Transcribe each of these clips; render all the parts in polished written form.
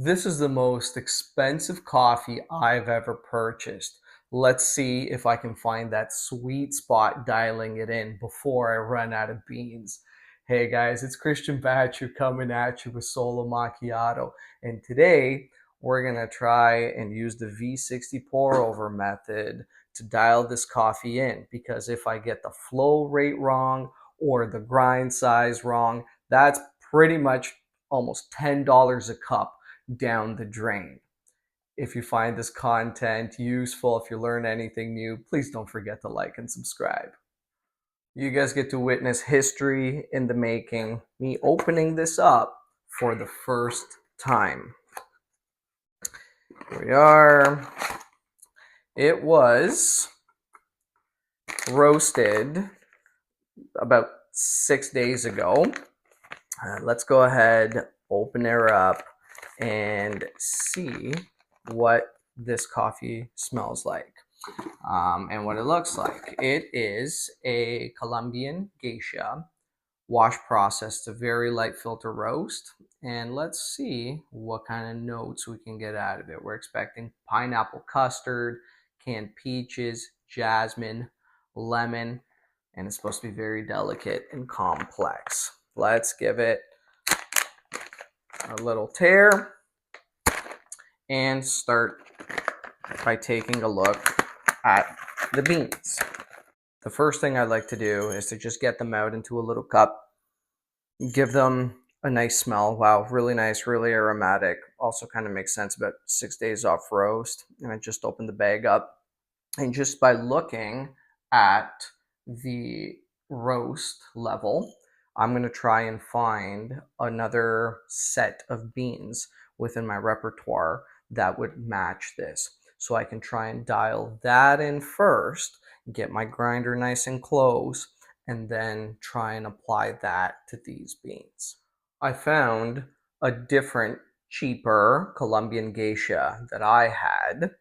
This is the most expensive coffee I've ever purchased. Let's see if I can find that sweet spot dialing it in before I run out of beans. Hey guys, it's Christian Batcher coming at you with Solo Macchiato. And today we're gonna try and use the V60 pour over method to dial this coffee in, because if I get the flow rate wrong or the grind size wrong, that's pretty much almost $10 a cup down the drain. If you find this content useful, if you learn anything new, please don't forget to like and subscribe. You guys get to witness history in the making, me opening this up for the first time. Here we are. It was roasted about 6 days ago. Let's go ahead, open her up, and see what this coffee smells like and what it looks like. It is a Colombian Geisha wash process to very light filter roast, and let's see what kind of notes we can get out of it. We're expecting pineapple custard, canned peaches, jasmine, lemon, and it's supposed to be very delicate and complex. Let's give it a little tear and start by taking a look at the beans. The first thing I'd like to do is to just get them out into a little cup, give them a nice smell. Wow, really nice, really aromatic. Also kind of makes sense about 6 days off roast. And I just opened the bag up, and just by looking at the roast level, I'm going to try and find another set of beans within my repertoire that would match this. So I can try and dial that in first, get my grinder nice and close, and then try and apply that to these beans. I found a different, cheaper Colombian Geisha that I had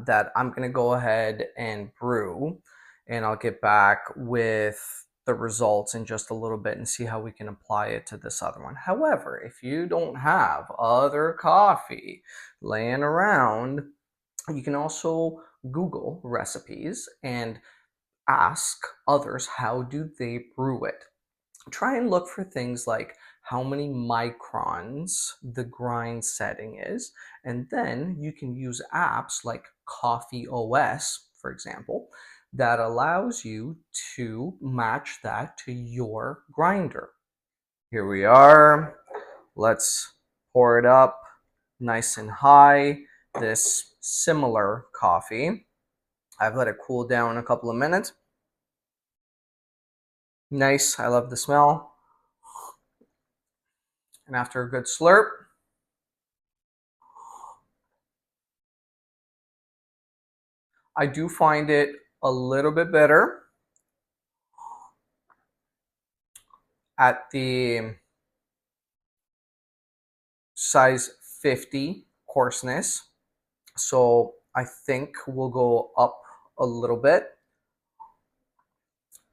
that I'm going to go ahead and brew, and I'll get back with the results in just a little bit and see how we can apply it to this other one. However, if you don't have other coffee laying around, you can also Google recipes and ask others how do they brew it. Try and look for things like how many microns the grind setting is, and then you can use apps like Coffee OS, for example, that allows you to match that to your grinder. Here we are. Let's pour it up nice and high. This similar coffee, I've let it cool down a couple of minutes. Nice, I love the smell. And after a good slurp, I do find it a little bit better at the size 50 coarseness. So I think we'll go up a little bit.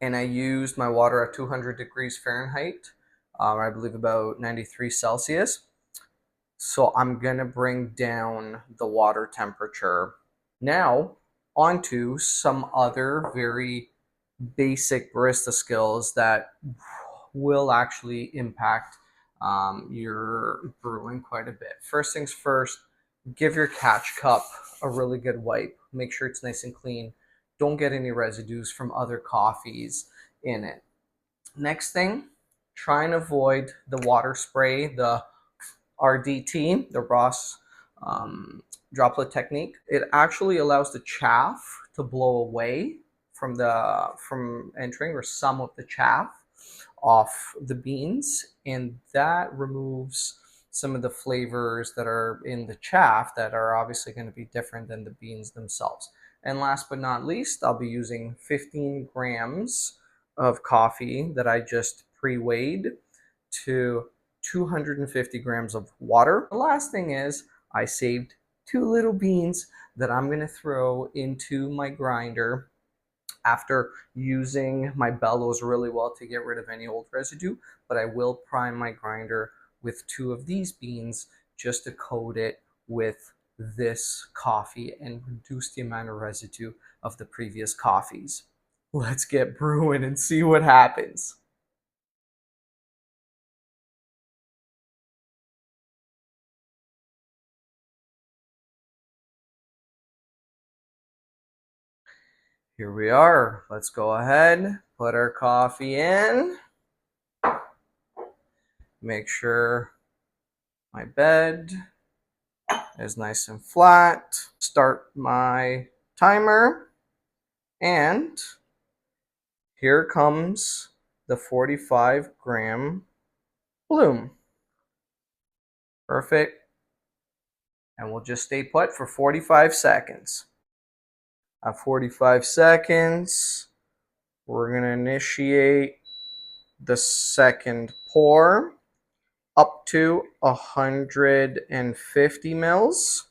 And I used my water at 200 degrees Fahrenheit, I believe about 93 Celsius. So I'm gonna bring down the water temperature. Now, onto some other very basic barista skills that will actually impact your brewing quite a bit. First things first, give your catch cup a really good wipe. Make sure it's nice and clean. Don't get any residues from other coffees in it. Next thing, try and avoid the water spray, the RDT, the Ross droplet technique. It actually allows the chaff to blow away from entering, or some of the chaff off the beans, and that removes some of the flavors that are in the chaff that are obviously going to be different than the beans themselves. And last but not least, I'll be using 15 grams of coffee that I just pre-weighed to 250 grams of water. The last thing is I saved 2 little beans that I'm going to throw into my grinder after using my bellows really well to get rid of any old residue, but I will prime my grinder with 2 of these beans just to coat it with this coffee and reduce the amount of residue of the previous coffees. Let's get brewing and see what happens. Here we are. Let's go ahead, put our coffee in. Make sure my bed is nice and flat. Start my timer, and here comes the 45-gram bloom. Perfect. And we'll just stay put for 45 seconds. At 45 seconds, we're going to initiate the second pour up to 150 mils.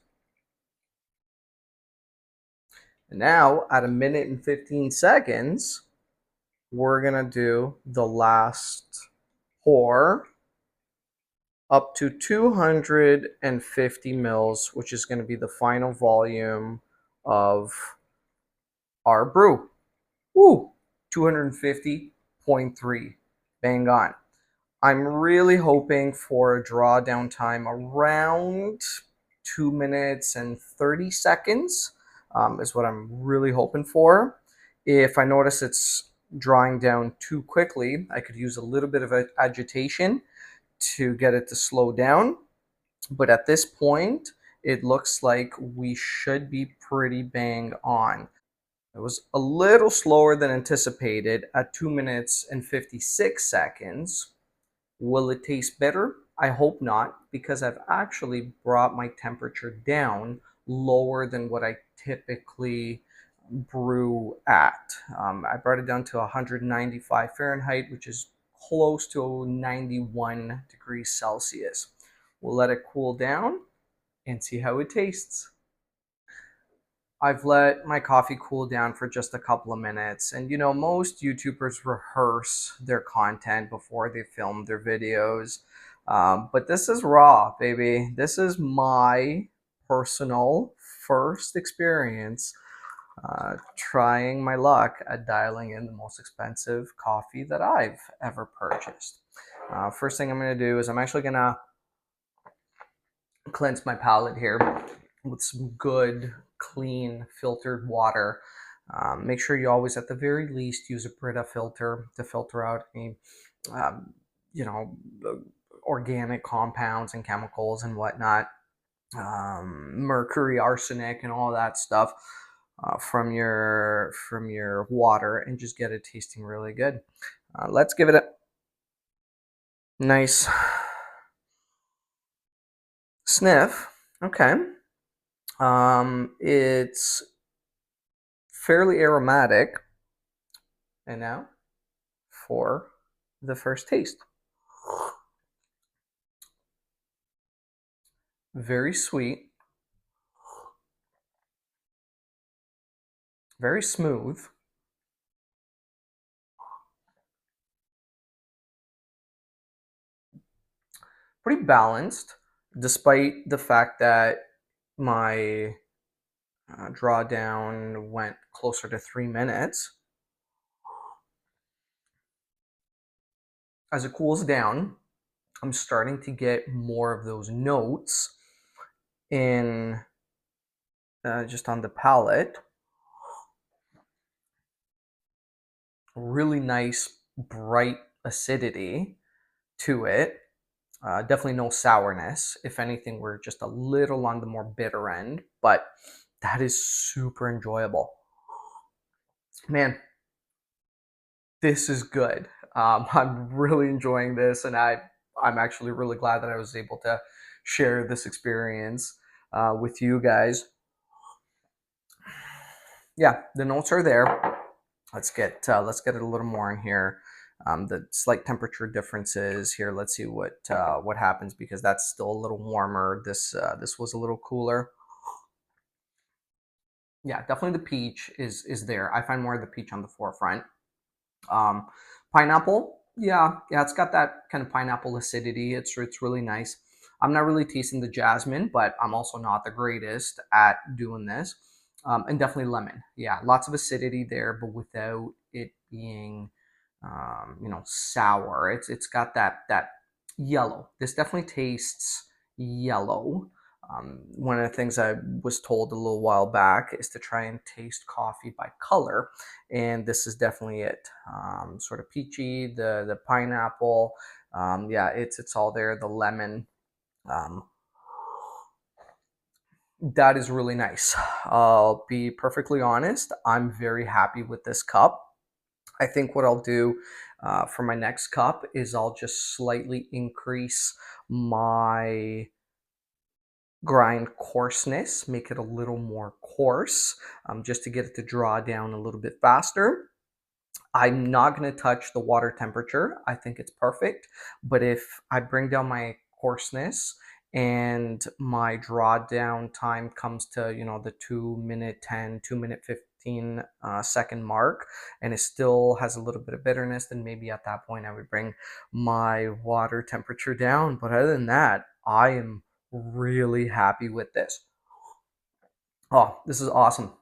And now, at 1 minute and 15 seconds, we're going to do the last pour up to 250 mils, which is going to be the final volume of our brew. Woo! 250.3. Bang on. I'm really hoping for a drawdown time around 2 minutes and 30 seconds is what I'm really hoping for. If I notice it's drawing down too quickly, I could use a little bit of agitation to get it to slow down. But at this point, it looks like we should be pretty bang on. It was a little slower than anticipated at 2 minutes and 56 seconds. Will it taste better? I hope not, because I've actually brought my temperature down lower than what I typically brew at. I brought it down to 195 Fahrenheit, which is close to 91 degrees Celsius. We'll let it cool down and see how it tastes. I've let my coffee cool down for just a couple of minutes. And you know, most YouTubers rehearse their content before they film their videos. But this is raw, baby. This is my personal first experience trying my luck at dialing in the most expensive coffee that I've ever purchased. First thing I'm going to do is I'm actually going to cleanse my palate here with some good, clean, filtered water. Make sure you always, at the very least, use a Brita filter to filter out any, you know, organic compounds and chemicals and whatnot, mercury, arsenic, and all that stuff from your water, and just get it tasting really good. Let's give it a nice sniff. Okay. It's fairly aromatic. And now for the first taste. Very sweet. Very smooth. Pretty balanced, despite the fact that my drawdown went closer to 3 minutes. As it cools down, I'm starting to get more of those notes in just on the palate. Really nice, bright acidity to it. Definitely no sourness. If anything, we're just a little on the more bitter end, but that is super enjoyable. Man, this is good. I'm really enjoying this, and I'm actually really glad that I was able to share this experience with you guys. Yeah, the notes are there. Let's get it a little more in here. The slight temperature differences here. Let's see what happens, because that's still a little warmer. This was a little cooler. Yeah, definitely the peach is there. I find more of the peach on the forefront. Pineapple, yeah, it's got that kind of pineapple acidity. It's really nice. I'm not really tasting the jasmine, but I'm also not the greatest at doing this. And definitely lemon. Yeah, lots of acidity there, but without it being, sour. It's got that yellow. This definitely tastes yellow. One of the things I was told a little while back is to try and taste coffee by color, and this is definitely it. Sort of peachy, the pineapple, yeah, it's all there. The lemon, um, that is really nice. I'll be perfectly honest. I'm very happy with this cup. I think what I'll do for my next cup is I'll just slightly increase my grind coarseness, make it a little more coarse, just to get it to draw down a little bit faster. I'm not going to touch the water temperature. I think it's perfect. But if I bring down my coarseness and my drawdown time comes to, the 2 minute 10, 2 minute 15 second mark, and it still has a little bit of bitterness, then maybe at that point I would bring my water temperature down. But other than that, I am really happy with this. Oh, this is awesome.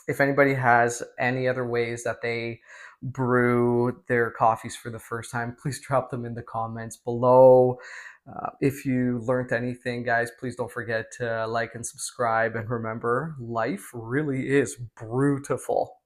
If anybody has any other ways that they brew their coffees for the first time, please drop them in the comments below. If you learned anything, guys, please don't forget to like and subscribe. And remember, life really is beautiful.